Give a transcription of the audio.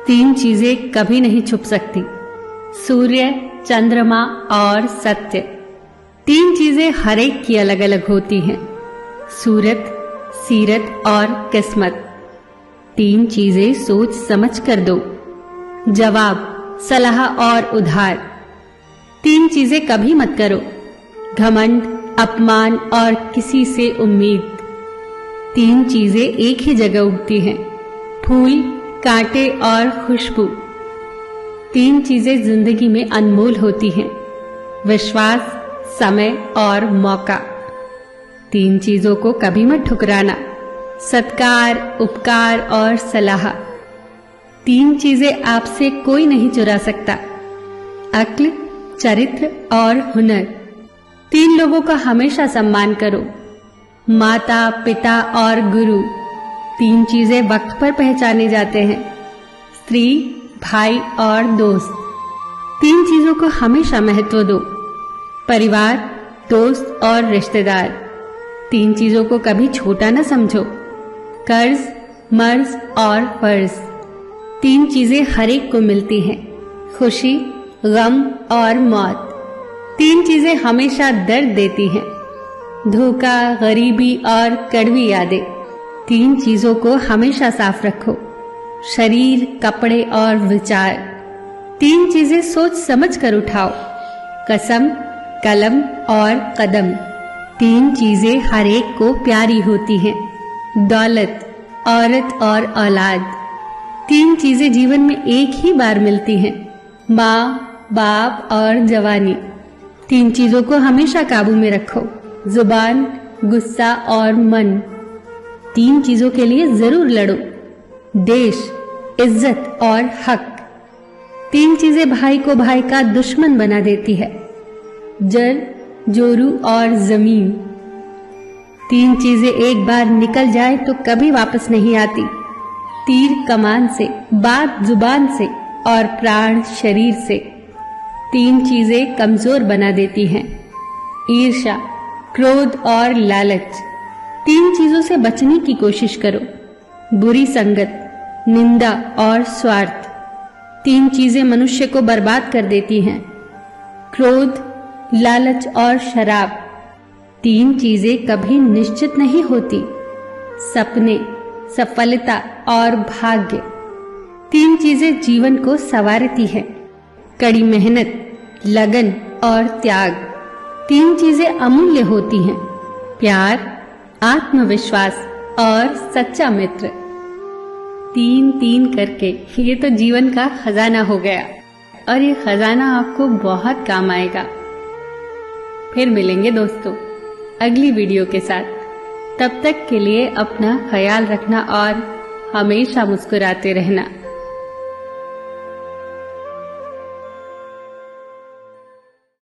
तीन चीजें कभी नहीं छुप सकती, सूर्य, चंद्रमा और सत्य। तीन चीजें हर एक की अलग अलग होती हैं, सूरत, सीरत और किस्मत। तीन चीजें सोच समझ कर दो, जवाब, सलाह और उधार। तीन चीजें कभी मत करो, घमंड, अपमान और किसी से उम्मीद। तीन चीजें एक ही जगह उगती हैं, फूल, कांटे और खुशबू। तीन चीजें जिंदगी में अनमोल होती हैं, विश्वास, समय और मौका। तीन चीजों को कभी मत ठुकराना, सत्कार, उपकार और सलाह। तीन चीजें आपसे कोई नहीं चुरा सकता, अक्ल, चरित्र और हुनर। तीन लोगों का हमेशा सम्मान करो, माता, पिता और गुरु। तीन चीजें वक्त पर पहचाने जाते हैं, स्त्री, भाई और दोस्त। तीन चीजों को हमेशा महत्व दो, परिवार, दोस्त और रिश्तेदार। तीन चीजों को कभी छोटा न समझो, कर्ज, मर्ज और फर्ज। तीन चीजें हर एक को मिलती हैं, खुशी, गम और मौत। तीन चीजें हमेशा दर्द देती हैं, धोखा, गरीबी और कड़वी यादें। तीन चीजों को हमेशा साफ रखो, शरीर, कपड़े और विचार। तीन चीजें सोच समझ कर उठाओ, कसम, कलम और कदम। तीन चीजें हर एक को प्यारी होती हैं, दौलत, औरत और औलाद। तीन चीजें जीवन में एक ही बार मिलती हैं, माँ, बाप और जवानी। तीन चीजों को हमेशा काबू में रखो, जुबान, गुस्सा और मन। तीन चीजों के लिए जरूर लड़ो, देश, इज्जत और हक। तीन चीजें भाई को भाई का दुश्मन बना देती है, जड़, जोरू और जमीन। तीन चीजें एक बार निकल जाए तो कभी वापस नहीं आती, तीर कमान से, बात जुबान से और प्राण शरीर से। तीन चीजें कमजोर बना देती हैं, ईर्ष्या, क्रोध और लालच। तीन चीजों से बचने की कोशिश करो, बुरी संगत, निंदा और स्वार्थ। तीन चीजें मनुष्य को बर्बाद कर देती हैं, क्रोध, लालच और शराब। तीन चीजें कभी निश्चित नहीं होती, सपने, सफलता और भाग्य। तीन चीजें जीवन को संवारती हैं, कड़ी मेहनत, लगन और त्याग। तीन चीजें अमूल्य होती हैं, प्यार, आत्मविश्वास और सच्चा मित्र। तीन तीन करके ये तो जीवन का खजाना हो गया, और ये खजाना आपको बहुत काम आएगा। फिर मिलेंगे दोस्तों अगली वीडियो के साथ। तब तक के लिए अपना ख्याल रखना और हमेशा मुस्कुराते रहना।